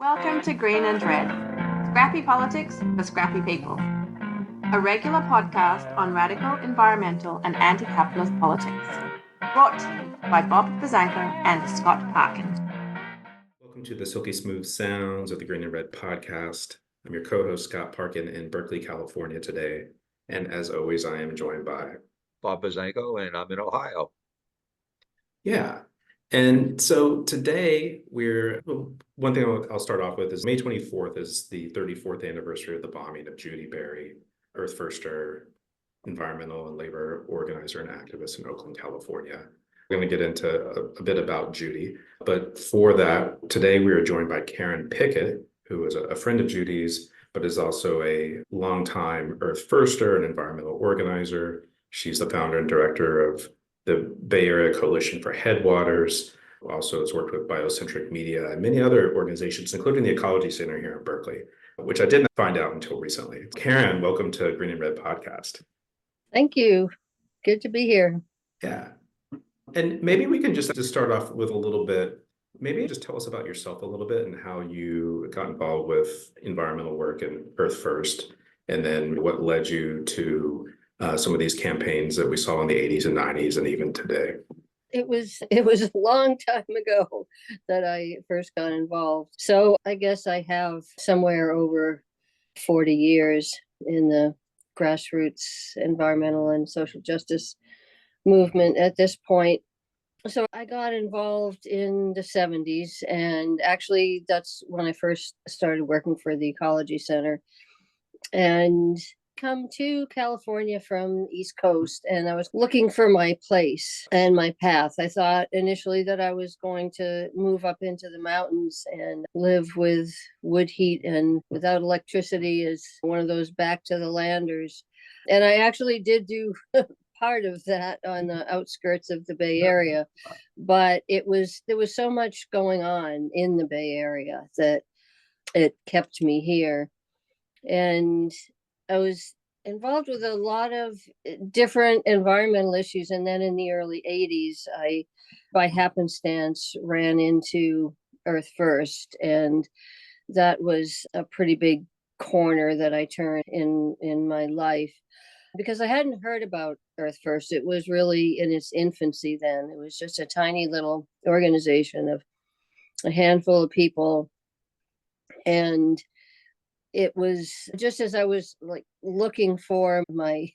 Welcome to Green and Red, scrappy politics for scrappy people, a regular podcast on radical environmental and anti-capitalist politics, brought to you by Bob Bazanko and Scott Parkin. Welcome to the silky smooth sounds of the Green and Red podcast. I'm your co-host Scott Parkin in Berkeley, California today, and as always, I am joined by Bob Bazanko, and I'm in Ohio. Yeah. And so today one thing I'll start off with is May 24th is the 34th anniversary of the bombing of Judy Bari, Earth Firster, environmental and labor organizer and activist in Oakland, California. We're going to get into a bit about Judy, but for that, today we are joined by Karen Pickett, who is a friend of Judy's, but is also a longtime Earth Firster and environmental organizer. She's the founder and director of the Bay Area Coalition for Headwaters, who also has worked with Biocentric Media and many other organizations, including the Ecology Center here in Berkeley, which I didn't find out until recently. Karen, welcome to Green and Red Podcast. Thank you. Good to be here. Yeah. And maybe we can just start off with a little bit, maybe just tell us about yourself a little bit and how you got involved with environmental work and Earth First, and then what led you to some of these campaigns that we saw in the 80s and 90s and even today. It was a long time ago that I first got involved. So I guess I have somewhere over 40 years in the grassroots environmental and social justice movement at this point. So I got involved in the 70s, and actually that's when I first started working for the Ecology Center. And come to California from East Coast, and I was looking for my place and my path. I thought initially that I was going to move up into the mountains and live with wood heat and without electricity as one of those back to the landers. And I actually did do part of that on the outskirts of the Bay Area, but there was so much going on in the Bay Area that it kept me here. And I was involved with a lot of different environmental issues. And then in the early 80s, I, by happenstance, ran into Earth First. And that was a pretty big corner that I turned in my life, because I hadn't heard about Earth First. It was really in its infancy then. It was just a tiny little organization of a handful of people. And it was just as I was looking for my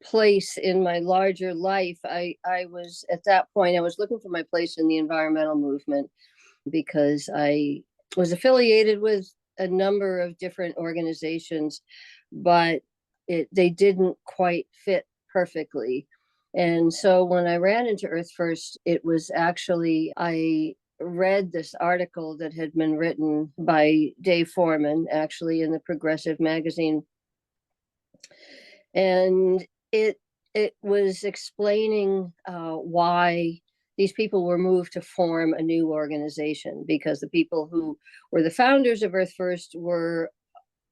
place in my larger life, I was at that point, I was looking for my place in the environmental movement, because I was affiliated with a number of different organizations, but they didn't quite fit perfectly. And so when I ran into Earth First, it was actually, I read this article that had been written by Dave Foreman, actually, in the Progressive magazine. And it was explaining why these people were moved to form a new organization, because the people who were the founders of Earth First were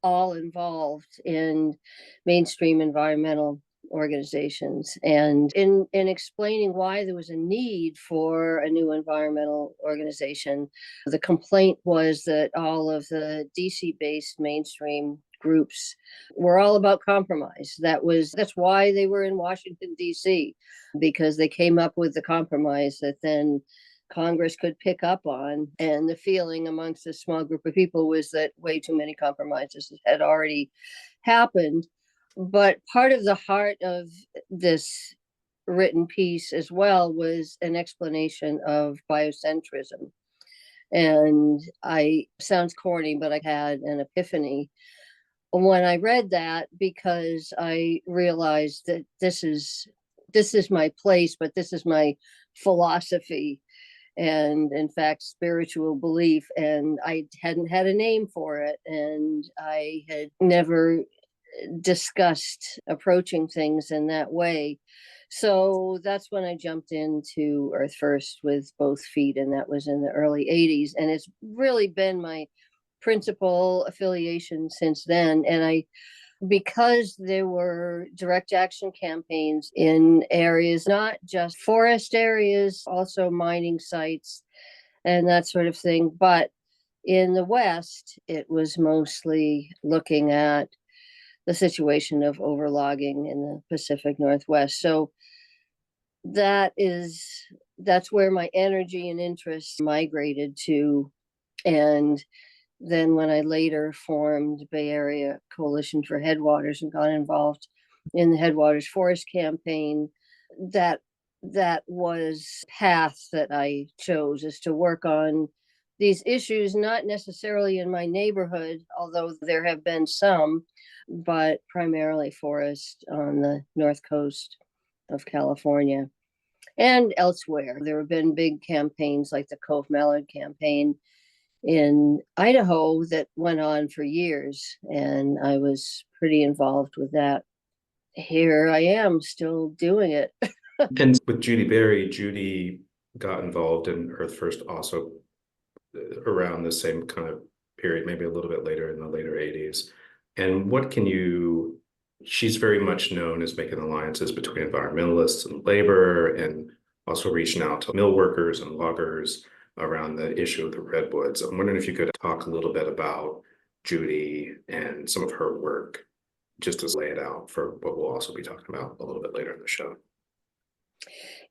all involved in mainstream environmental organizations. And in explaining why there was a need for a new environmental organization, the complaint was that all of the DC-based mainstream groups were all about compromise. That's why they were in Washington, DC, because they came up with the compromise that then Congress could pick up on. And the feeling amongst a small group of people was that way too many compromises had already happened. But part of the heart of this written piece as well was an explanation of biocentrism. And sounds corny, but I had an epiphany when I read that, because I realized that this is my place, but this is my philosophy and, in fact, spiritual belief. And I hadn't had a name for it, and I had never discussed approaching things in that way. So that's when I jumped into Earth First with both feet, and that was in the early 80s. And it's really been my principal affiliation since then. And because there were direct action campaigns in areas, not just forest areas, also mining sites and that sort of thing, but In the West, it was mostly looking at the situation of overlogging in the Pacific Northwest. So that's where my energy and interest migrated to. And then when I later formed Bay Area Coalition for Headwaters and got involved in the Headwaters Forest Campaign, that was path that I chose, is to work on these issues, not necessarily in my neighborhood, although there have been some, but primarily forest on the north coast of California and elsewhere. There have been big campaigns like the Cove Mallard campaign in Idaho that went on for years, and I was pretty involved with that. Here I am still doing it. And with Judy Barry, Judy got involved in Earth First also around the same kind of period, maybe a little bit later in the later 80s. And she's very much known as making alliances between environmentalists and labor, and also reaching out to mill workers and loggers around the issue of the redwoods. I'm wondering if you could talk a little bit about Judy and some of her work, just to lay it out for what we'll also be talking about a little bit later in the show.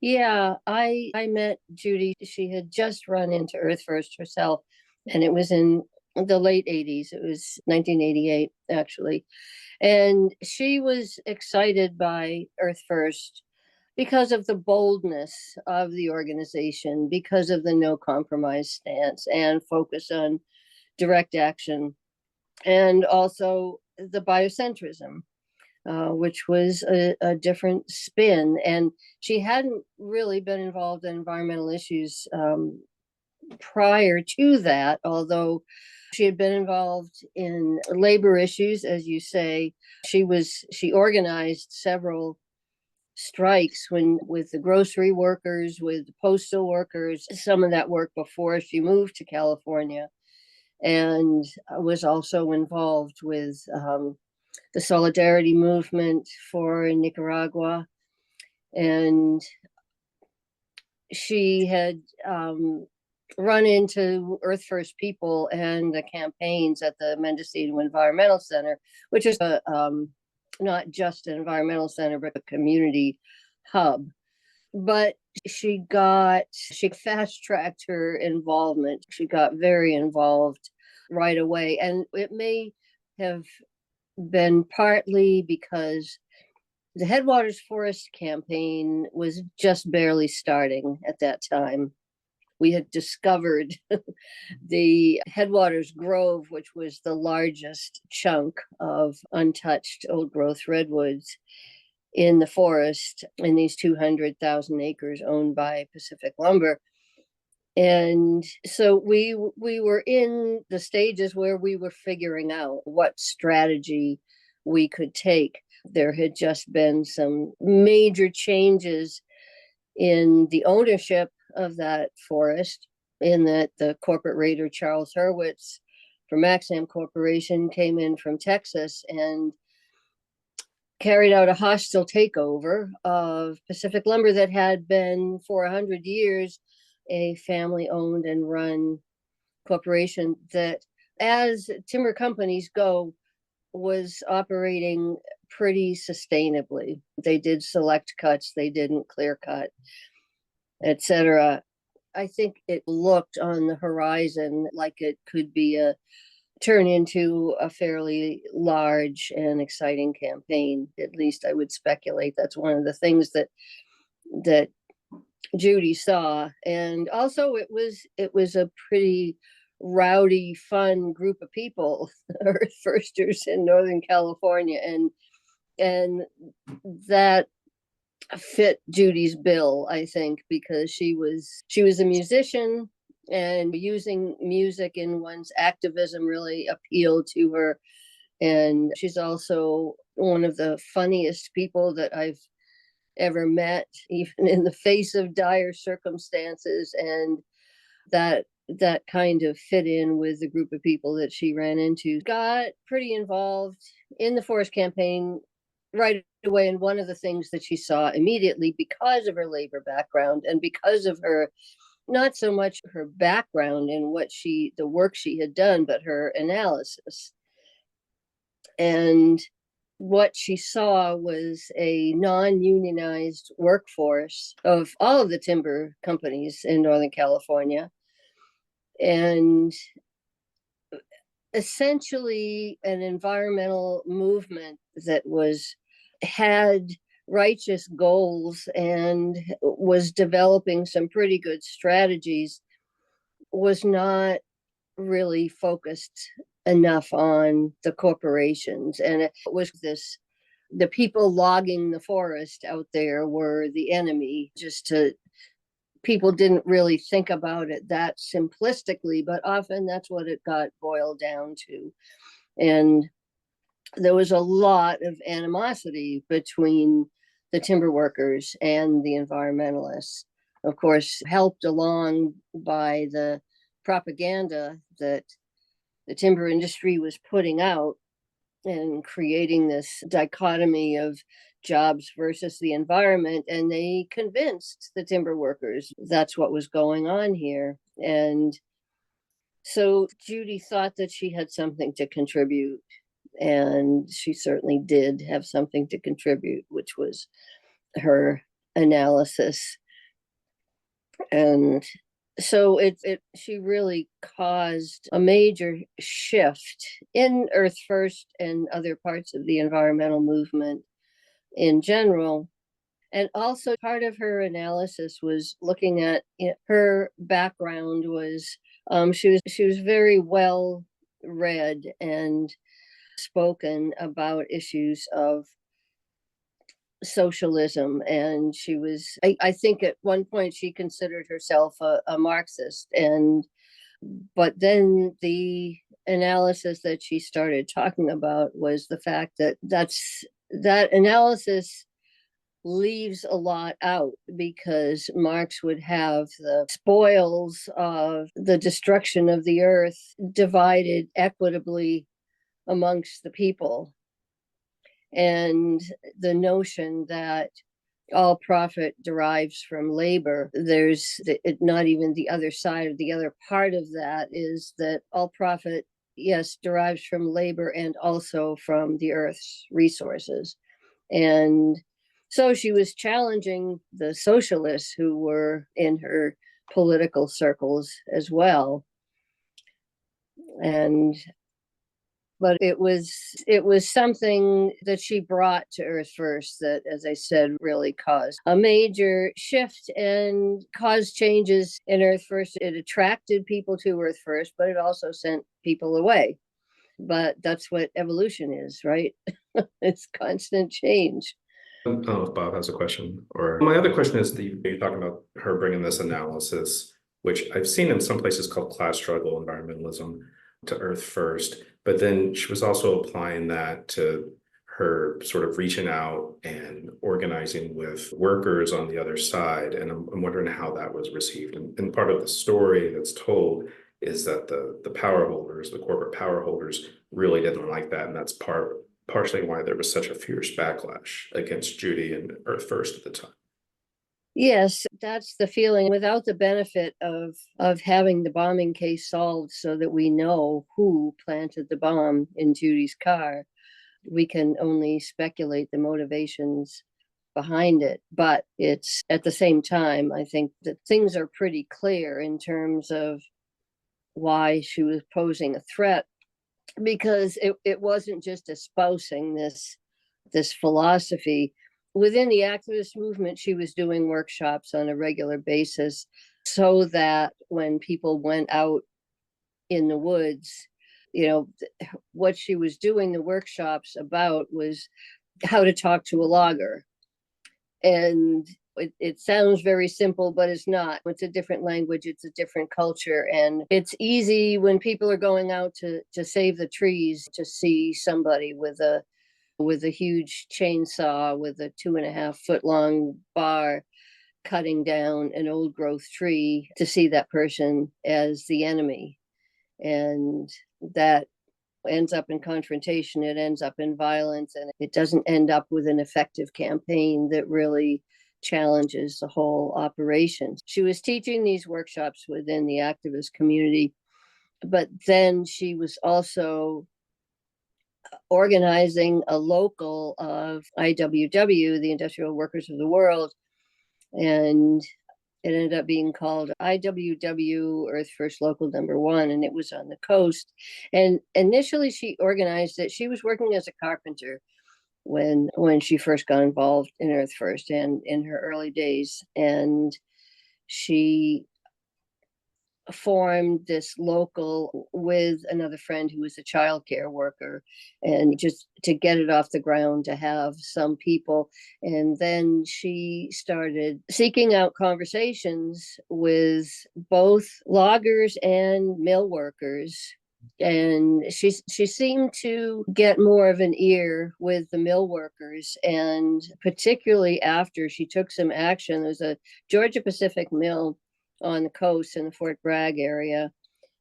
Yeah, I met Judy. She had just run into Earth First herself, and it was in the late 80s. It was 1988, actually. And she was excited by Earth First because of the boldness of the organization, because of the no compromise stance and focus on direct action, and also the biocentrism, which was a different spin. And she hadn't really been involved in environmental issues prior to that, although she had been involved in labor issues, as you say. She organized several strikes with the grocery workers, with the postal workers, some of that work before she moved to California, and was also involved with the solidarity movement for Nicaragua. And she had run into Earth First people and the campaigns at the Mendocino Environmental Center, which is not just an environmental center, but a community hub. But she fast-tracked her involvement. She got very involved right away. And it may have been partly because the Headwaters Forest Campaign was just barely starting at that time. We had discovered the Headwaters Grove, which was the largest chunk of untouched old growth redwoods in the forest, in these 200,000 acres owned by Pacific Lumber. And so we were in the stages where we were figuring out what strategy we could take. There had just been some major changes in the ownership of that forest, in that the corporate raider Charles Hurwitz from Maxam Corporation came in from Texas and carried out a hostile takeover of Pacific Lumber that had been for 100 years a family-owned and run corporation that, as timber companies go, was operating pretty sustainably. They did select cuts, they didn't clear cut, etc. I think it looked on the horizon like it could be turn into a fairly large and exciting campaign. At least I would speculate that's one of the things that Judy saw. And also it was a pretty rowdy, fun group of people, Earth Firsters in Northern California, and that fit Judy's bill, I think, because she was a musician, and using music in one's activism really appealed to her. And she's also one of the funniest people that I've ever met, even in the face of dire circumstances. And that kind of fit in with the group of people that she ran into. Got pretty involved in the forest campaign right away. And one of the things that she saw immediately, because of her labor background and because of her not so much her background and the work she had done, but her analysis. And what she saw was a non-unionized workforce of all of the timber companies in Northern California, and essentially an environmental movement that had righteous goals and was developing some pretty good strategies, was not really focused enough on the corporations. And it was the people logging the forest out there were the enemy. People didn't really think about it that simplistically, but often that's what it got boiled down to. And there was a lot of animosity between the timber workers and the environmentalists, of course, helped along by the propaganda that the timber industry was putting out and creating this dichotomy of jobs versus the environment. And they convinced the timber workers that's what was going on here. And so Judy thought that she had something to contribute, and she certainly did have something to contribute, which was her analysis. And so she really caused a major shift in Earth First and other parts of the environmental movement in general. And also part of her analysis was looking at, her background was, she was very well read and spoken about issues of socialism, and I think at one point she considered herself a Marxist, but then the analysis that she started talking about was the fact that that analysis leaves a lot out, because Marx would have the spoils of the destruction of the earth divided equitably amongst the people. And the notion that all profit derives from labor, not even the other side, or the other part of that is that all profit, yes, derives from labor and also from the earth's resources. And so she was challenging the socialists who were in her political circles as well. But it was something that she brought to Earth First that, as I said, really caused a major shift and caused changes in Earth First. It attracted people to Earth First, but it also sent people away. But that's what evolution is, right? It's constant change. I don't know if Bob has a question. Or my other question is, you're talking about her bringing this analysis, which I've seen in some places called class struggle environmentalism, to Earth First. But then she was also applying that to her sort of reaching out and organizing with workers on the other side. And I'm wondering how that was received. And part of the story that's told is that the power holders, the corporate power holders, really didn't like that. And that's partially why there was such a fierce backlash against Judy and Earth First at the time. Yes, that's the feeling. Without the benefit of having the bombing case solved so that we know who planted the bomb in Judy's car, we can only speculate the motivations behind it. But it's at the same time, I think that things are pretty clear in terms of why she was posing a threat, because it wasn't just espousing this philosophy. Within the activist movement, she was doing workshops on a regular basis so that when people went out in the woods, what she was doing the workshops about was how to talk to a logger. And it sounds very simple, but it's not. It's a different language. It's a different culture. And it's easy when people are going out to save the trees to see somebody with a huge chainsaw with a 2.5 foot long bar cutting down an old growth tree, to see that person as the enemy. And that ends up in confrontation. It ends up in violence, and it doesn't end up with an effective campaign that really challenges the whole operation. She was teaching these workshops within the activist community, but then she was also organizing a local of IWW, the Industrial Workers of the World, and it ended up being called IWW Earth First Local Number 1, and it was on the coast. And initially she organized it. She was working as a carpenter when she first got involved in Earth First and in her early days. And she formed this local with another friend who was a childcare worker, and just to get it off the ground, to have some people. And then she started seeking out conversations with both loggers and mill workers, and she seemed to get more of an ear with the mill workers. And particularly after she took some action, there was a Georgia Pacific mill on the coast in the Fort Bragg area.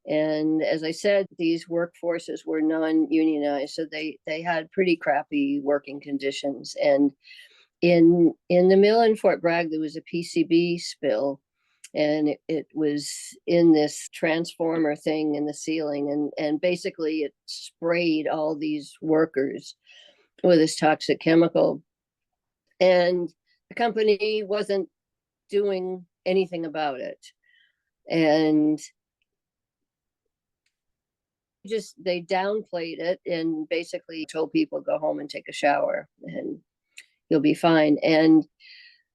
And as I said, these workforces were non-unionized, so they had pretty crappy working conditions. And in the mill in Fort Bragg, there was a PCB spill, and it was in this transformer thing in the ceiling, and basically it sprayed all these workers with this toxic chemical. And the company wasn't doing anything about it, and just they downplayed it and basically told people, go home and take a shower and you'll be fine. And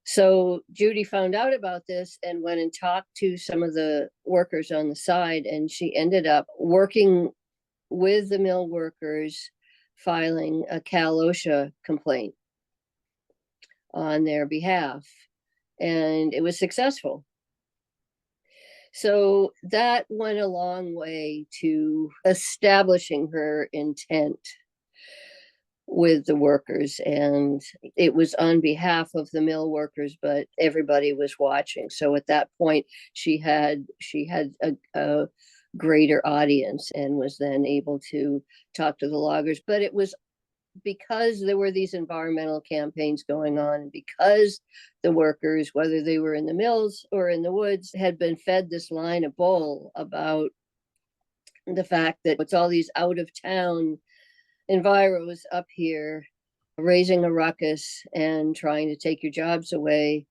so Judy found out about this and went and talked to some of the workers on the side, and she ended up working with the mill workers, filing a Cal OSHA complaint on their behalf, and it was successful. So that went a long way to establishing her intent with the workers, and it was on behalf of the mill workers, but everybody was watching. So at that point, she had a greater audience and was then able to talk to the loggers. But it was because there were these environmental campaigns going on, and because the workers, whether they were in the mills or in the woods, had been fed this line of bull about the fact that it's all these out of town enviros up here raising a ruckus and trying to take your jobs away.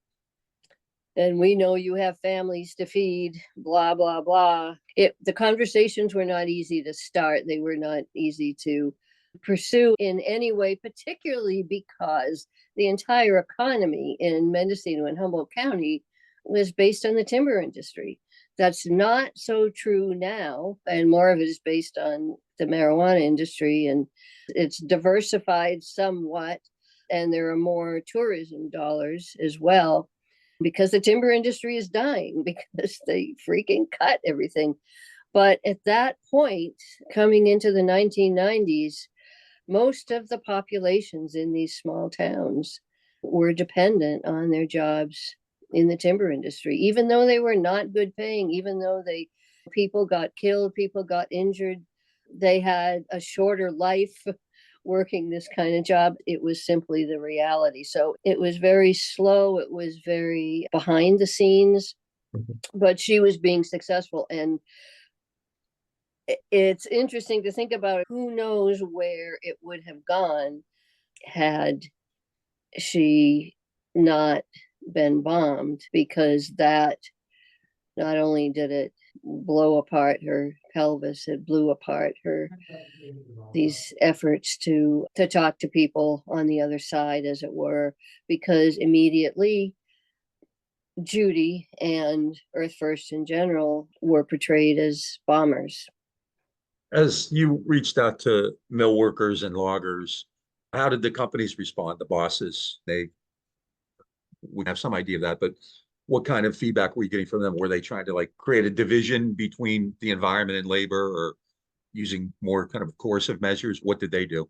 And we know you have families to feed, blah, blah, blah. The conversations were not easy to start. They were not easy to pursue in any way, particularly because the entire economy in Mendocino and Humboldt County was based on the timber industry. That's not so true now, and more of it is based on the marijuana industry, and it's diversified somewhat, and there are more tourism dollars as well, because the timber industry is dying because they freaking cut everything. But at that point, coming into the 1990s, most of the populations in these small towns were dependent on their jobs in the timber industry, even though they were not good paying, even though people got killed, people got injured, they had a shorter life working this kind of job. It was simply the reality. So it was very slow, it was very behind the scenes, but she was being successful. And it's interesting to think about, who knows where it would have gone had she not been bombed, because that not only did it blow apart her pelvis, it blew apart these efforts to talk to people on the other side, as it were, because immediately Judy and Earth First in general were portrayed as bombers. As you reached out to mill workers and loggers, how did the companies respond, the bosses? We have some idea of that, but what kind of feedback were you getting from them? Were they trying to create a division between the environment and labor, or using more kind of coercive measures? What did they do?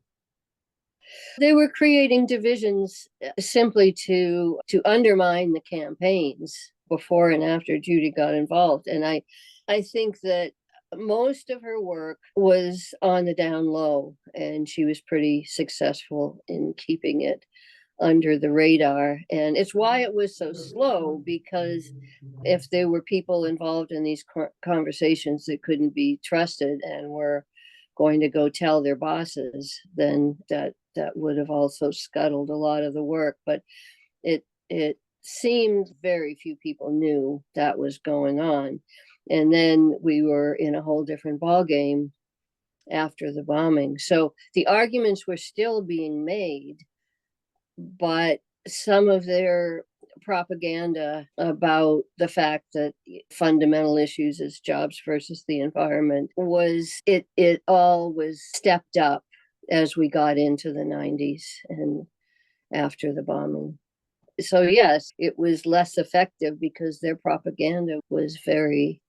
They were creating divisions simply to undermine the campaigns before and after Judy got involved. And I think that most of her work was on the down low, and she was pretty successful in keeping it under the radar. And it's why it was so slow, because if there were people involved in these conversations that couldn't be trusted and were going to go tell their bosses, then that would have also scuttled a lot of the work. But it seemed very few people knew that was going on. And then we were in a whole different ballgame after the bombing. So the arguments were still being made, but some of their propaganda about the fact that fundamental issues as jobs versus the environment it all was stepped up as we got into the 90s and after the bombing. So yes, it was less effective because their propaganda was very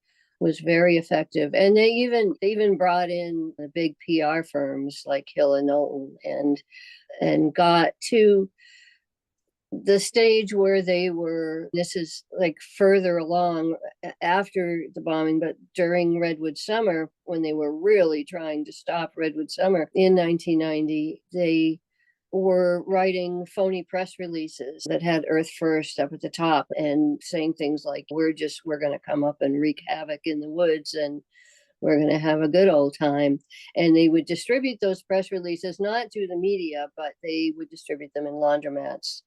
effective. And they even brought in the big PR firms like Hill and Knowlton and got to the stage where they were, this is like further along after the bombing, but during Redwood Summer, when they were really trying to stop Redwood Summer in 1990, they were writing phony press releases that had Earth First up at the top and saying things like, we're going to come up and wreak havoc in the woods and we're going to have a good old time. And they would distribute those press releases, not to the media, but they would distribute them in laundromats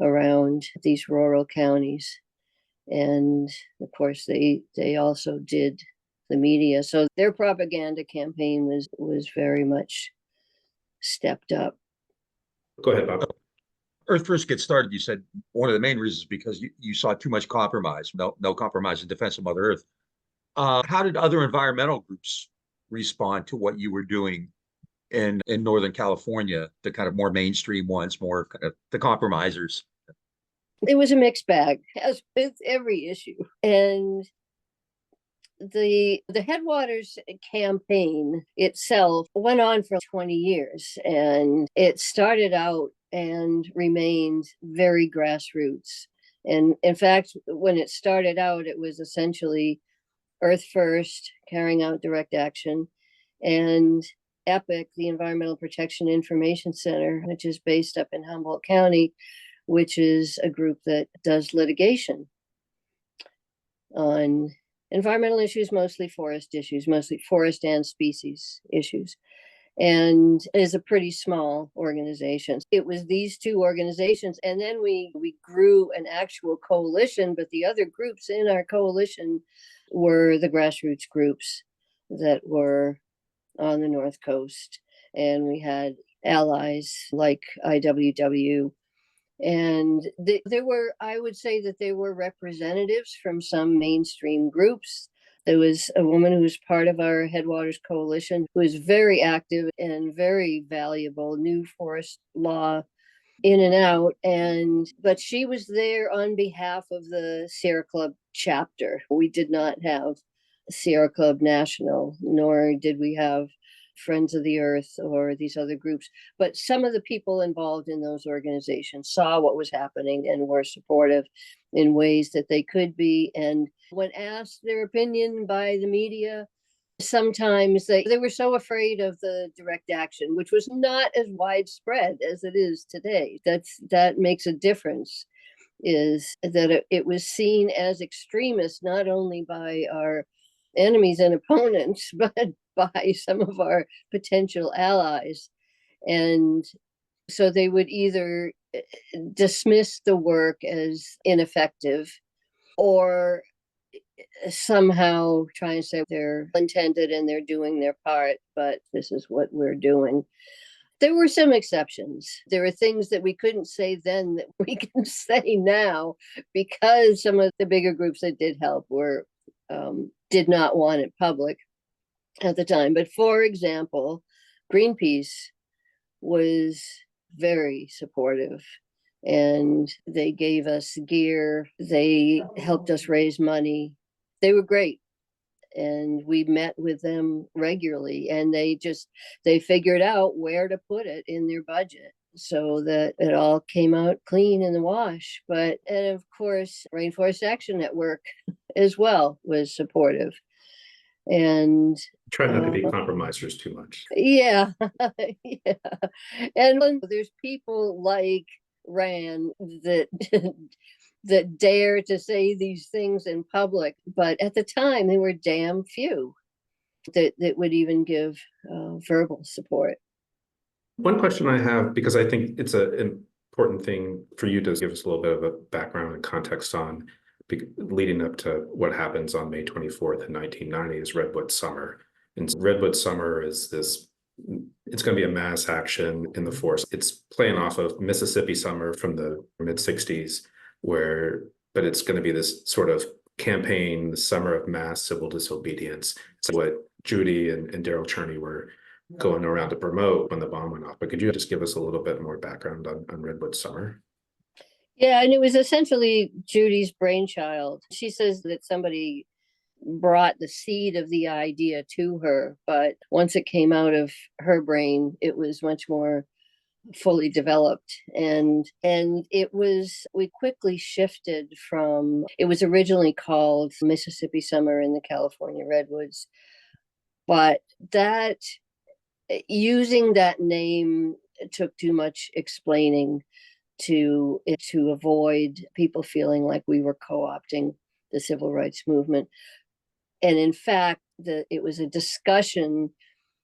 around these rural counties. And of course, they also did the media. So their propaganda campaign was very much stepped up. Go ahead, Bob. Earth First gets started, you said one of the main reasons because you saw too much compromise, no compromise in defense of Mother Earth. How did other environmental groups respond to what you were doing in Northern California, the kind of more mainstream ones, more kind of the compromisers? It was a mixed bag, as with every issue. And the Headwaters campaign itself went on for 20 years, and it started out and remained very grassroots. And in fact, when it started out, it was essentially Earth First carrying out direct action, and EPIC, the Environmental Protection Information Center, which is based up in Humboldt County, which is a group that does litigation on environmental issues, mostly forest issues, mostly forest and species issues, and is a pretty small organization. It was these two organizations, and then we grew an actual coalition, but the other groups in our coalition were the grassroots groups that were on the North Coast. And we had allies like IWW. And there were, I would say that there were representatives from some mainstream groups. There was a woman who was part of our Headwaters Coalition who was very active and very valuable, knew forest law in and out. But she was there on behalf of the Sierra Club chapter. We did not have Sierra Club National, nor did we have Friends of the Earth or these other groups. But some of the people involved in those organizations saw what was happening and were supportive in ways that they could be. And when asked their opinion by the media, sometimes they were so afraid of the direct action, which was not as widespread as it is today. That makes a difference, is that it was seen as extremist, not only by our enemies and opponents, but by some of our potential allies. And so they would either dismiss the work as ineffective or somehow try and say they're intended and they're doing their part, but this is what we're doing. There were some exceptions. There are things that we couldn't say then that we can say now, because some of the bigger groups that did help did not want it public at the time. But for example, Greenpeace was very supportive, and they gave us gear. They helped us raise money. They were great. And we met with them regularly, and they figured out where to put it in their budget so that it all came out clean in the wash. And of course, Rainforest Action Network as well was supportive. And Try not to be compromisers too much. yeah, yeah. And there's people like Rand that that dare to say these things in public, but at the time there were damn few that would even give verbal support. One question I have, because I think it's an important thing for you to give us a little bit of a background and context on leading up to what happens on May 24th in 1990 is Redwood Summer. And Redwood Summer is this, it's going to be a mass action in the force. It's playing off of Mississippi Summer from the mid 60s, but it's going to be this sort of campaign, the summer of mass civil disobedience. It's what Judi and Darryl Cherney were going around to promote when the bomb went off. But could you just give us a little bit more background on Redwood Summer? Yeah, and it was essentially Judy's brainchild. She says that somebody brought the seed of the idea to her, but once it came out of her brain, it was much more fully developed. And we quickly shifted from, it was originally called Mississippi Summer in the California Redwoods, but that using that name took too much explaining to avoid people feeling like we were co-opting the civil rights movement. And in fact, it was a discussion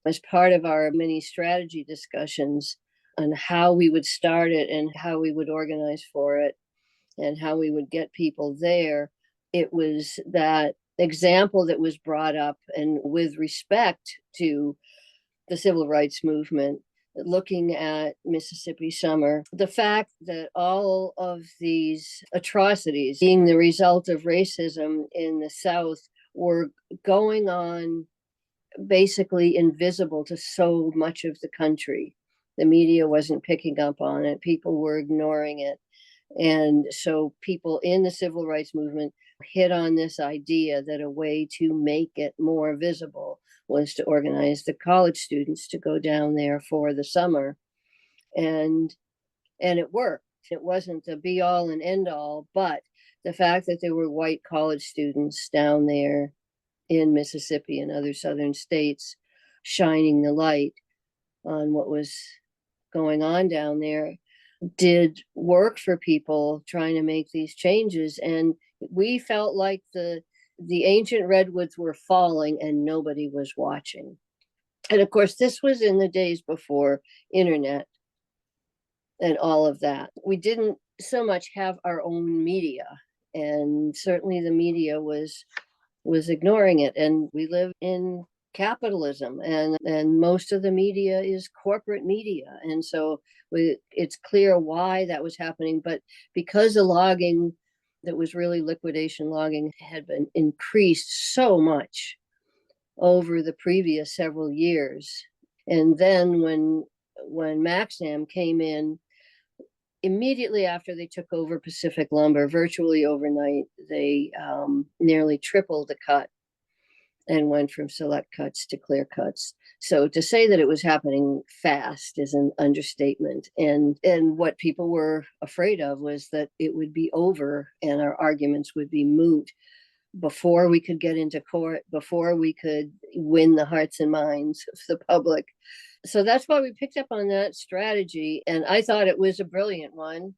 as part of our mini strategy discussions on how we would start it and how we would organize for it and how we would get people there. It was that example that was brought up, and with respect to the civil rights movement, looking at Mississippi Summer, the fact that all of these atrocities being the result of racism in the South were going on basically invisible to so much of the country. The media wasn't picking up on it. People were ignoring it. And so people in the civil rights movement hit on this idea that a way to make it more visible was to organize the college students to go down there for the summer. And it worked. It wasn't the be all and end all, but the fact that there were white college students down there in Mississippi and other southern states shining the light on what was going on down there did work for people trying to make these changes. And we felt like the ancient redwoods were falling and nobody was watching. And of course, this was in the days before internet and all of that. We didn't so much have our own media, and certainly the media was ignoring it. And we live in capitalism, and most of the media is corporate media. And so it's clear why that was happening. But because the logging that was really liquidation logging had been increased so much over the previous several years, and then when Maxam came in, immediately after they took over Pacific Lumber, virtually overnight, they nearly tripled the cut and went from select cuts to clear cuts. So to say that it was happening fast is an understatement. And what people were afraid of was that it would be over and our arguments would be moot before we could get into court, before we could win the hearts and minds of the public. So that's why we picked up on that strategy. And I thought it was a brilliant one.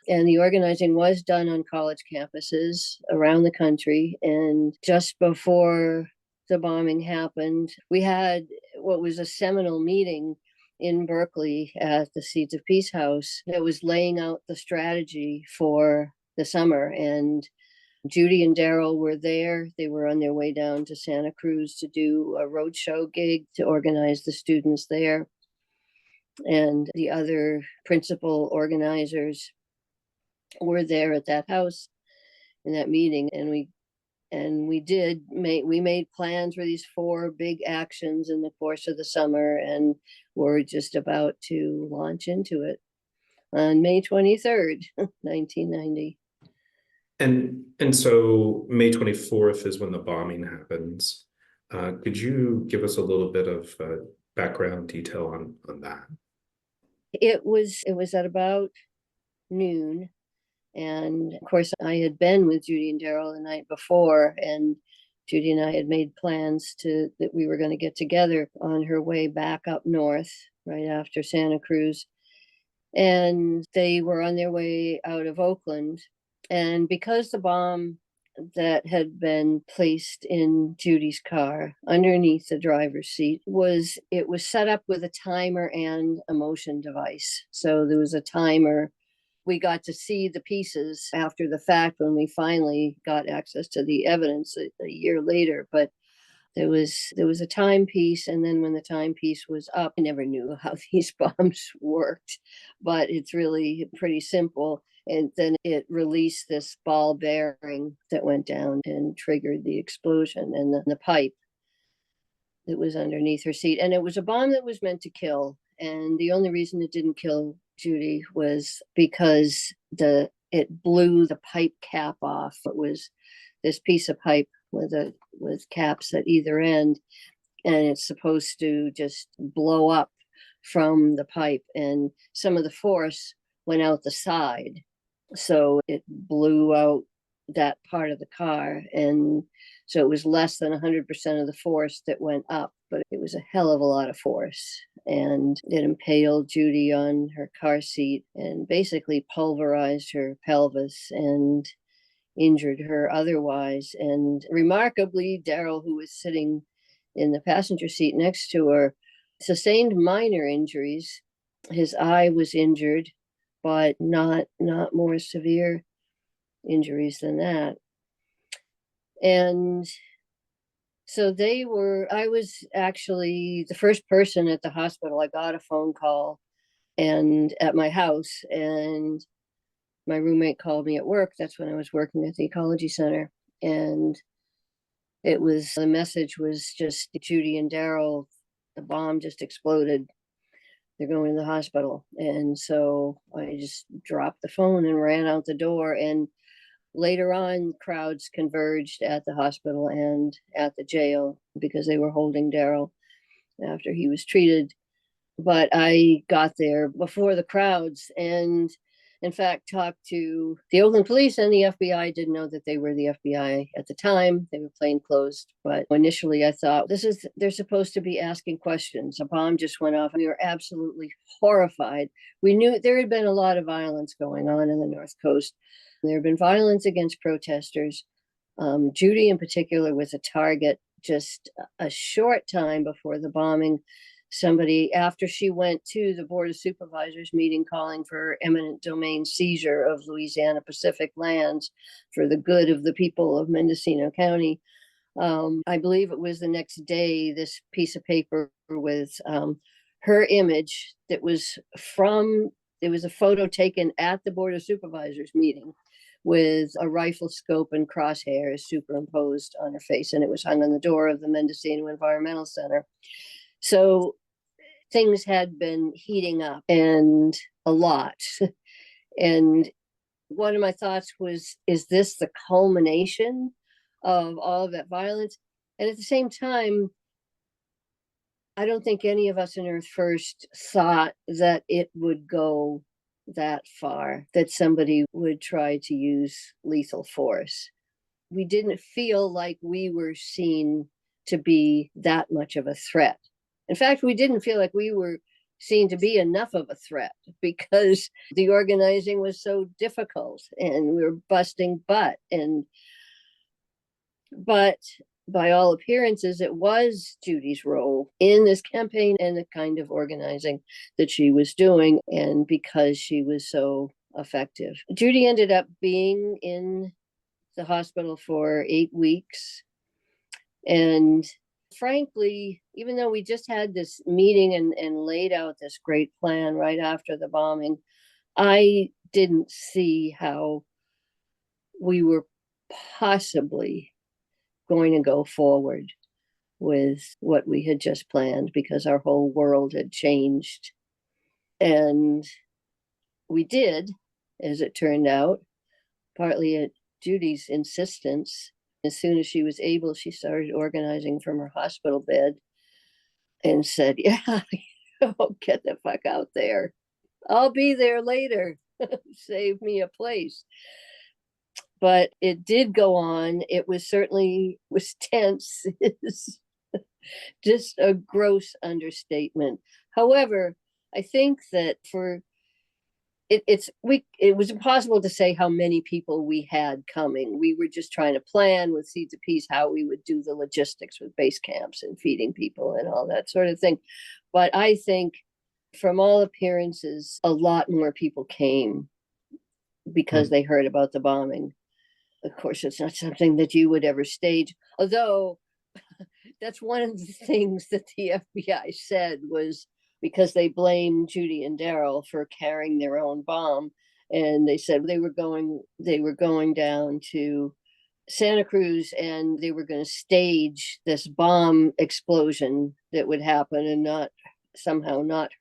And the organizing was done on college campuses around the country. And just before the bombing happened, we had what was a seminal meeting in Berkeley at the Seeds of Peace House that was laying out the strategy for the summer. And Judi and Darryl were there. They were on their way down to Santa Cruz to do a roadshow gig to organize the students there. And the other principal organizers were there at that house in that meeting. And we made plans for these 4 big actions in the course of the summer, and we're just about to launch into it on May 23rd, 1990. And so May 24th is when the bombing happens. Could you give us a little bit of background detail on that? It was at about noon. And of course, I had been with Judi and Darryl the night before, and Judy and I had made plans that we were going to get together on her way back up north right after Santa Cruz. And they were on their way out of Oakland. And because the bomb that had been placed in Judy's car underneath the driver's seat was set up with a timer and a motion device. So there was a timer. We got to see the pieces after the fact when we finally got access to the evidence a year later. But there was a timepiece, and then when the timepiece was up, I never knew how these bombs worked, but it's really pretty simple. And then it released this ball bearing that went down and triggered the explosion, and the pipe that was underneath her seat. And it was a bomb that was meant to kill. And the only reason it didn't kill Judy was because it blew the pipe cap off. It was this piece of pipe with caps at either end, and it's supposed to just blow up from the pipe, and some of the force went out the side, so it blew out that part of the car. And so it was less than 100% of the force that went up, but it was a hell of a lot of force, and it impaled Judy on her car seat and basically pulverized her pelvis and injured her otherwise. And remarkably, Darryl, who was sitting in the passenger seat next to her, sustained minor injuries. His eye was injured, but not more severe injuries than that. And so I was actually the first person at the hospital. I got a phone call and at my house, and my roommate called me at work. That's when I was working at the ecology center. And the message was just, Judy and Darryl, the bomb just exploded. They're going to the hospital. And so I just dropped the phone and ran out the door. And later on, crowds converged at the hospital and at the jail because they were holding Darryl after he was treated. But I got there before the crowds, and in fact talked to the Oakland police and the FBI. Didn't know that they were the FBI at the time. They were plainclothes. But initially I thought, they're supposed to be asking questions. A bomb just went off. We were absolutely horrified. We knew there had been a lot of violence going on in the North Coast. There had been violence against protesters. Judy in particular was a target. Just a short time before the bombing, somebody, after she went to the Board of Supervisors meeting calling for eminent domain seizure of Louisiana Pacific lands for the good of the people of Mendocino County, I believe it was the next day, this piece of paper with her image it was a photo taken at the Board of Supervisors meeting with a rifle scope and crosshairs superimposed on her face, and it was hung on the door of the Mendocino Environmental Center. So things had been heating up, and a lot. And one of my thoughts was, is this the culmination of all of that violence? And at the same time, I don't think any of us in Earth First thought that it would go that far, that somebody would try to use lethal force. We didn't feel like we were seen to be that much of a threat. In fact, we didn't feel like we were seen to be enough of a threat because the organizing was so difficult and we were busting butt. But by all appearances, it was Judy's role in this campaign and the kind of organizing that she was doing, and because she was so effective. Judy ended up being in the hospital for 8 weeks. And frankly, even though we just had this meeting and laid out this great plan right after the bombing, I didn't see how we were possibly going to go forward with what we had just planned, because our whole world had changed. And we did, as it turned out, partly at Judy's insistence. As soon as she was able, she started organizing from her hospital bed and said, yeah, get the fuck out there. I'll be there later. Save me a place. but it did go on. It was certainly was tense. Is just a gross understatement. However, I think that it was impossible to say how many people we had coming. We were just trying to plan with Seeds of Peace how we would do the logistics with base camps and feeding people and all that sort of thing. But I think from all appearances, a lot more people came because they heard about the bombing. Of course, it's not something that you would ever stage, although that's one of the things that the FBI said was because they blamed Judy and Darryl for carrying their own bomb. And they said they were going down to Santa Cruz and they were going to stage this bomb explosion that would happen and not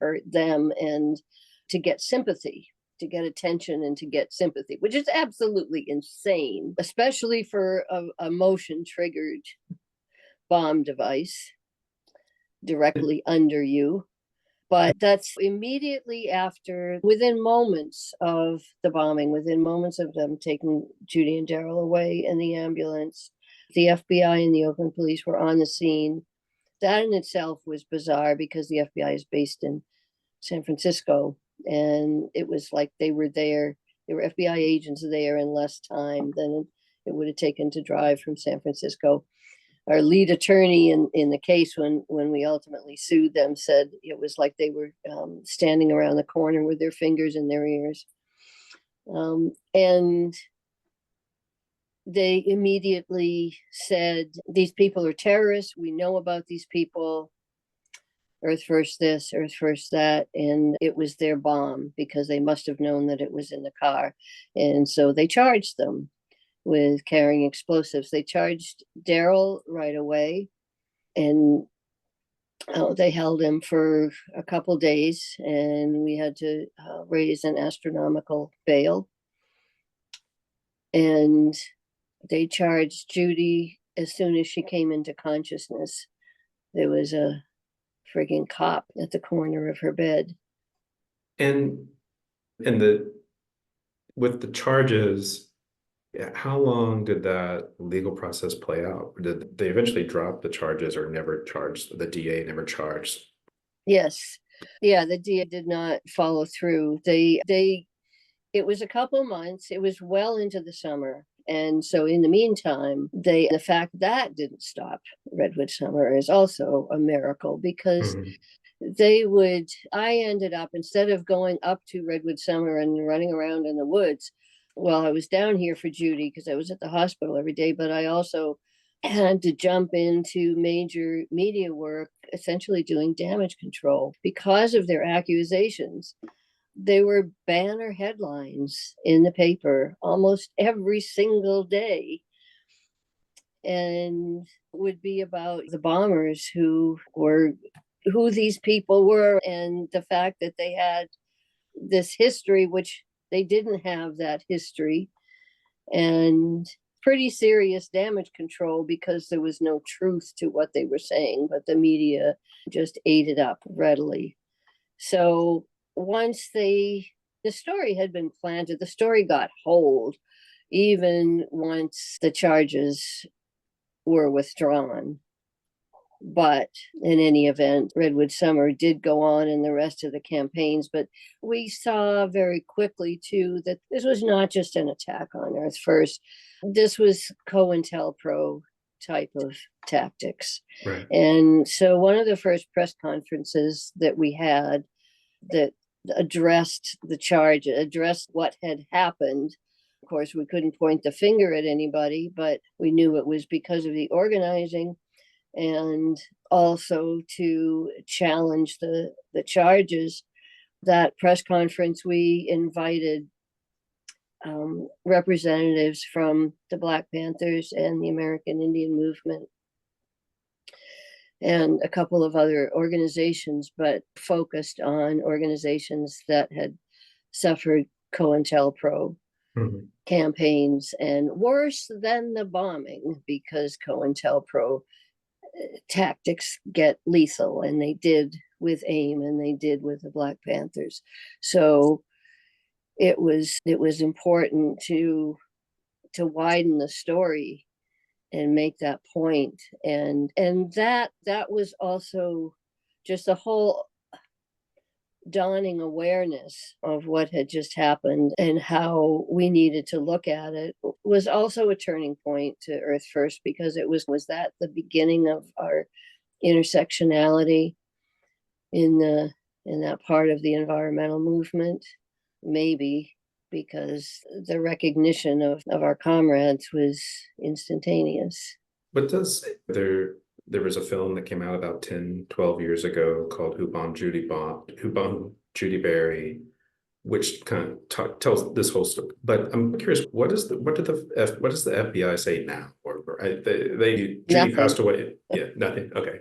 hurt them, and to get sympathy, to get attention and to get sympathy, which is absolutely insane, especially for a motion triggered bomb device directly under you. But that's immediately after, within moments of the bombing, within moments of them taking Judy and Darryl away in the ambulance, the FBI and the Oakland police were on the scene. That in itself was bizarre because the FBI is based in San Francisco. And it was like they were there. There were FBI agents there in less time than it would have taken to drive from San Francisco. Our lead attorney in the case, when we ultimately sued them, said it was like they were standing around the corner with their fingers in their ears. And they immediately said, these people are terrorists. We know about these people. Earth first this, Earth first that. And it was their bomb because they must have known that it was in the car. And so they charged them with carrying explosives. They charged Darryl right away, and they held him for a couple days, and we had to raise an astronomical bail. And they charged Judy as soon as she came into consciousness. There was a frigging cop at the corner of her bed. And with the charges, how long did that legal process play out? Did they eventually drop the charges or never charged? The DA never charged? Yes. Yeah, the DA did not follow through. It was a couple months. It was well into the summer. And so in the meantime, the fact that didn't stop Redwood Summer is also a miracle because I ended up, instead of going up to Redwood Summer and running around in the woods, well, I was down here for Judy because I was at the hospital every day, but I also had to jump into major media work, essentially doing damage control because of their accusations. They were banner headlines in the paper almost every single day, and would be about the bombers who these people were, and the fact that they had this history, which they didn't have that history, and pretty serious damage control because there was no truth to what they were saying, but the media just ate it up readily. So once the story had been planted, the story got hold, even once the charges were withdrawn. But in any event, Redwood Summer did go on in the rest of the campaigns. But we saw very quickly, too, that this was not just an attack on Earth First. This was COINTELPRO type of tactics. Right. And so one of the first press conferences that we had that addressed the charge, addressed what had happened. Of course, we couldn't point the finger at anybody, but we knew it was because of the organizing, and also to challenge the charges. That press conference, we invited representatives from the Black Panthers and the American Indian Movement and a couple of other organizations, but focused on organizations that had suffered COINTELPRO campaigns, and worse than the bombing, because COINTELPRO tactics get lethal, and they did with AIM and they did with the Black Panthers. So it was important to to widen the story and make that point. And that was also just a whole dawning awareness of what had just happened and how we needed to look at it was also a turning point to Earth First, because it was that the beginning of our intersectionality in that part of the environmental movement, maybe because the recognition of our comrades was instantaneous. But there was a film that came out about 10, 12 years ago called Who Bombed Judy Barry, which kind of tells this whole story. But I'm curious, what does the FBI say now? Judy passed away. Yeah, nothing. Okay.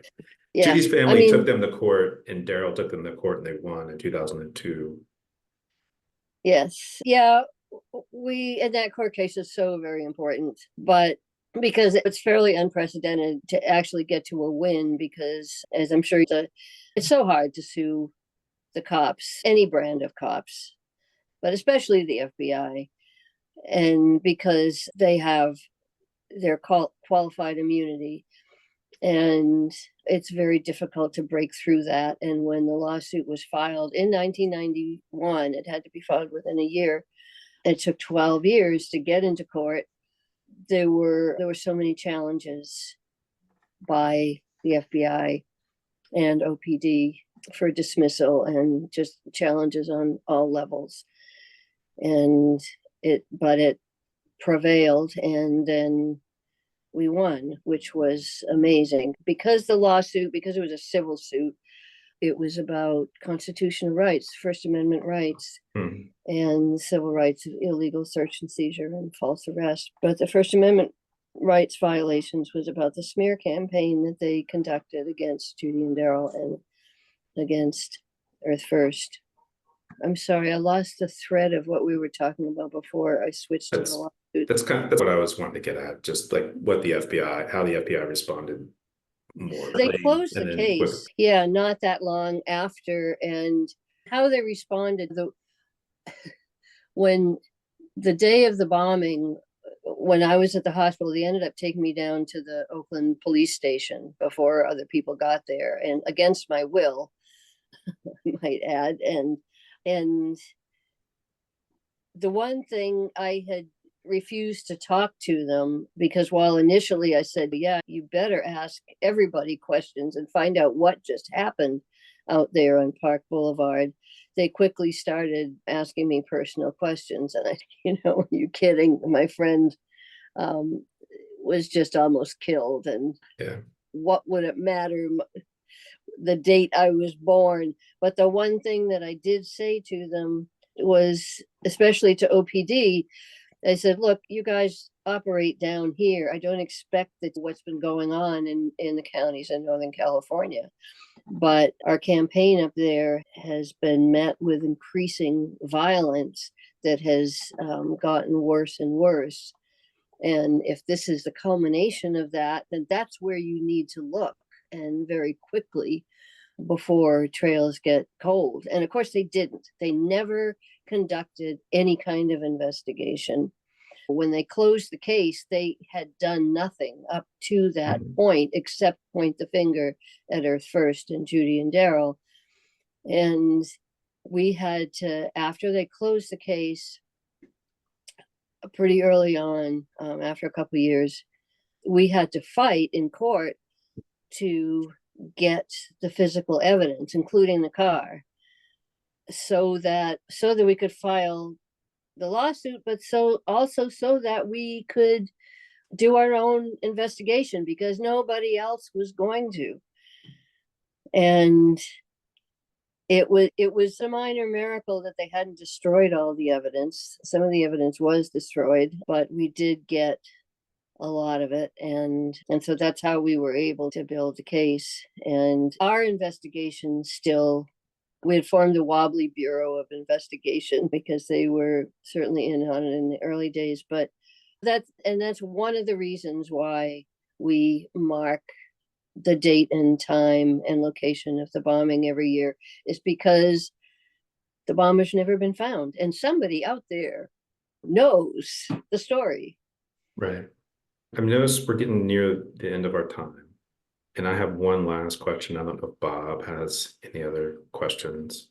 Yeah, Judy's family took them to court, and Darryl took them to court, and they won in 2002. Yes. Yeah. And that court case is so very important, but because it's fairly unprecedented to actually get to a win, because as I'm sure it's so hard to sue the cops, any brand of cops, but especially the FBI. And because they have their qualified immunity, and it's very difficult to break through that. And when the lawsuit was filed in 1991, it had to be filed within a year. It took 12 years to get into court. There were so many challenges by the FBI and OPD for dismissal, and just challenges on all levels. But it prevailed, and then we won, which was amazing, because it was a civil suit. It was about constitutional rights, First Amendment rights, and civil rights of illegal search and seizure and false arrest. But the First Amendment rights violations was about the smear campaign that they conducted against Judy and Darryl and against Earth First. I'm sorry, I lost the thread of what we were talking about before I switched to the lawsuit. That's what I was wanting to get at, just like how the FBI responded more. They closed the case, not that long after, and how they responded. When the day of the bombing, when I was at the hospital, they ended up taking me down to the Oakland police station before other people got there, and against my will, I might add. And the one thing I had refused to talk to them, because while initially I said, yeah, you better ask everybody questions and find out what just happened out there on Park Boulevard, they quickly started asking me personal questions. And are you kidding? My friend was just almost killed. And what would it matter? The date I was born. But the one thing that I did say to them was, especially to OPD, I said, look, you guys operate down here. I don't expect that what's been going on in the counties in Northern California. But our campaign up there has been met with increasing violence that has gotten worse and worse. And if this is the culmination of that, then that's where you need to look, and very quickly, before trails get cold. And of course they didn't. They never conducted any kind of investigation. When they closed the case, they had done nothing up to that point except point the finger at Earth First and Judy and Darryl. And we had to, after they closed the case, pretty early on, after a couple of years, we had to fight in court to get the physical evidence, including the car, so that we could file the lawsuit, but also so that we could do our own investigation, because nobody else was going to. And it was a minor miracle that they hadn't destroyed all the evidence. Some of the evidence was destroyed, but we did get a lot of it. And so that's how we were able to build the case. And our investigation still, we had formed a wobbly bureau of investigation because they were certainly in on it in the early days. But that's one of the reasons why we mark the date and time and location of the bombing every year, is because the bomber's never been found. And somebody out there knows the story. Right. I've noticed we're getting near the end of our time. And I have one last question. I don't know if Bob has any other questions.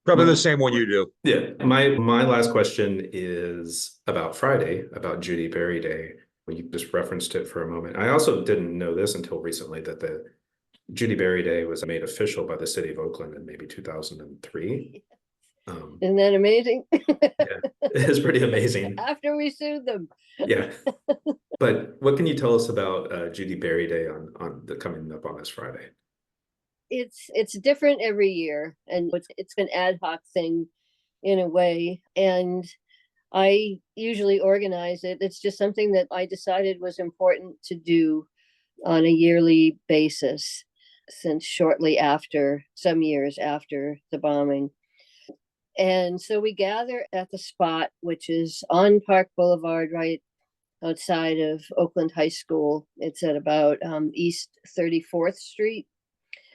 Probably the same one you do. Yeah, my last question is about Friday, about Judy Barry Day. You just referenced it for a moment. I also didn't know this until recently, that the Judy Barry Day was made official by the city of Oakland in maybe 2003. Isn't that amazing? Yeah, it is pretty amazing. After we sued them. Yeah. But what can you tell us about Judy Barry Day on the coming up on this Friday? It's different every year, and it's an ad hoc thing in a way. And I usually organize it. It's just something that I decided was important to do on a yearly basis, since shortly after, some years after the bombing. And so we gather at the spot, which is on Park Boulevard, right outside of Oakland High School. It's at about East 34th Street.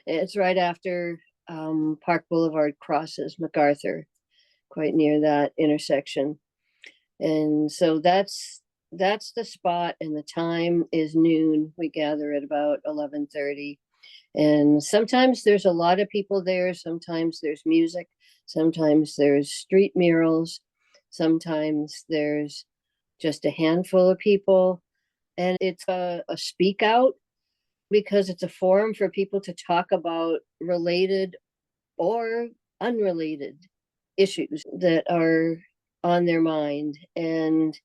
It's right after Park Boulevard crosses MacArthur, quite near that intersection. And so that's the spot, and the time is noon. We gather at about 11:30. And sometimes there's a lot of people there. Sometimes there's music. Sometimes there's street murals. Sometimes there's just a handful of people. And it's a speak out, because it's a forum for people to talk about related or unrelated issues that are on their mind. And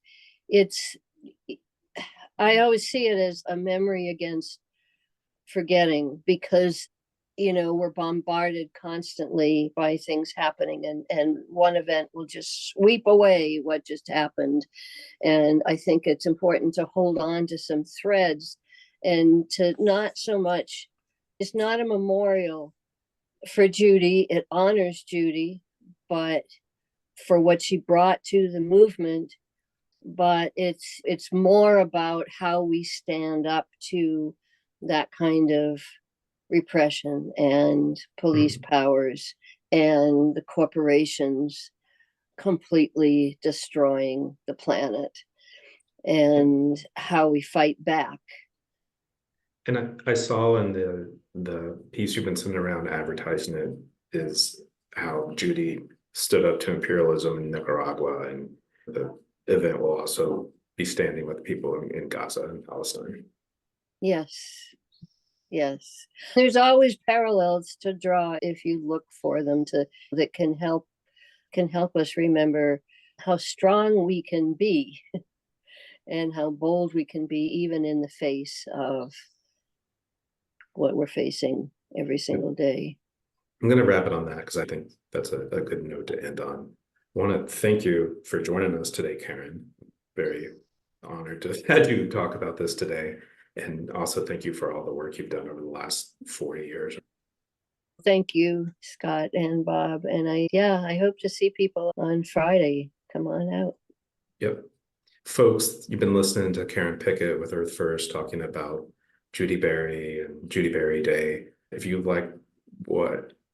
I always see it as a memory against forgetting, because we're bombarded constantly by things happening, and one event will just sweep away what just happened. And I think it's important to hold on to some threads, and to not so much, it's not a memorial for Judy. It honors Judy, but for what she brought to the movement. But it's more about how we stand up to that kind of repression and police powers and the corporations completely destroying the planet, and how we fight back. And I saw in the piece you've been sending around advertising it, is how Judy stood up to imperialism in Nicaragua, and the event will also be standing with people in Gaza and Palestine. Yes. There's always parallels to draw if you look for them, that can help us remember how strong we can be and how bold we can be, even in the face of what we're facing every single day. I'm going to wrap it on that, because I think that's a good note to end on. I want to thank you for joining us today, Karen. Very honored to have you talk about this today. And also thank you for all the work you've done over the last 40 years. Thank you, Scott and Bob. And I hope to see people on Friday. Come on out. Yep. Folks, you've been listening to Karen Pickett with Earth First, talking about Judy Barry and Judy Barry Day. If you like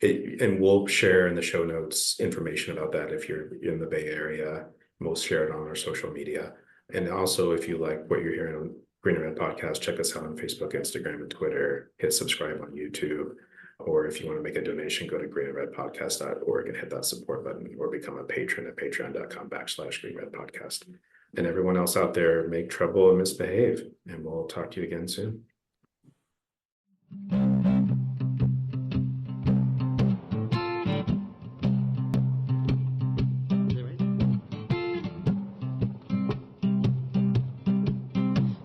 and we'll share in the show notes information about that if you're in the Bay Area. We'll share it on our social media. And also, if you like what you're hearing on Green and Red Podcast, check us out on Facebook, Instagram, and Twitter. Hit subscribe on YouTube. Or if you want to make a donation, go to greenandredpodcast.org and hit that support button, or become a patron at patreon.com/greenredpodcast. And everyone else out there, make trouble and misbehave. And we'll talk to you again soon.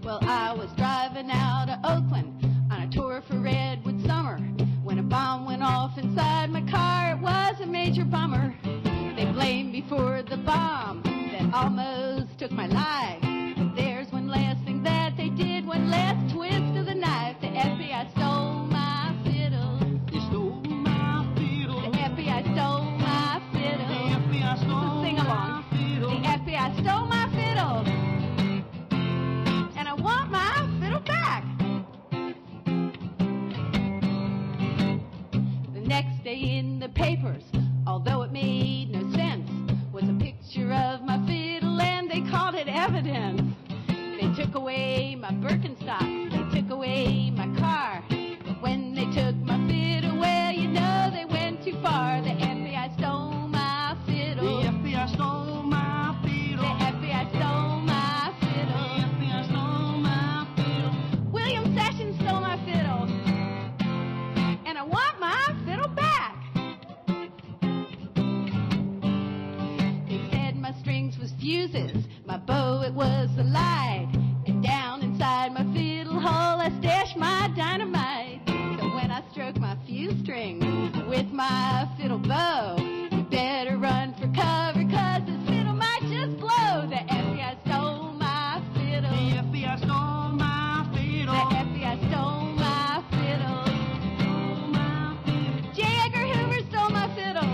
Well, I was driving out of Oakland on a tour for Redwood Summer when a bomb went off inside my car. It was a major bummer. They blamed me for the bomb that almost took my life. But there's one last thing that they did, one last twist of the knife. The F.B.I. stole my fiddle. They stole my fiddle. The F.B.I. stole my fiddle. The F.B.I. stole so sing along. The F.B.I. stole my fiddle. And I want my fiddle back. The next day in the papers, although it made no sense, was a picture of my fiddle, and they called it evidence. away my car. But when they took my fiddle, well, you know they went too far. The FBI stole my fiddle. The FBI stole my fiddle. The FBI stole my fiddle. The FBI stole my fiddle. William Sessions stole my fiddle. And I want my fiddle back. They said my strings was fuses, my bow it was a light, and down inside my fiddle hole I stashed my dynamite. So when I stroke my fuse strings with my fiddle bow, you better run for cover, 'cause this fiddle might just blow. The FBI stole my fiddle. The FBI stole my fiddle. The FBI stole my fiddle. Stole my fiddle. J. Edgar Hoover stole my fiddle.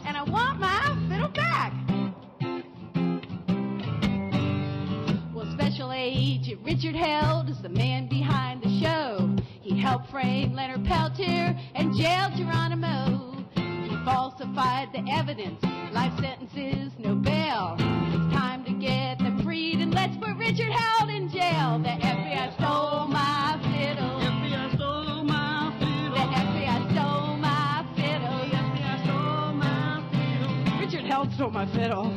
And I want my fiddle back. Well, Special Agent Richard Held is the man behind the show. He helped frame Leonard Peltier and jailed Geronimo. He falsified the evidence, life sentences, no bail. It's time to get them freed and let's put Richard Held in jail. The FBI stole my fiddle. The FBI stole my fiddle. The FBI stole my fiddle. The FBI stole my fiddle. Richard Held stole my fiddle.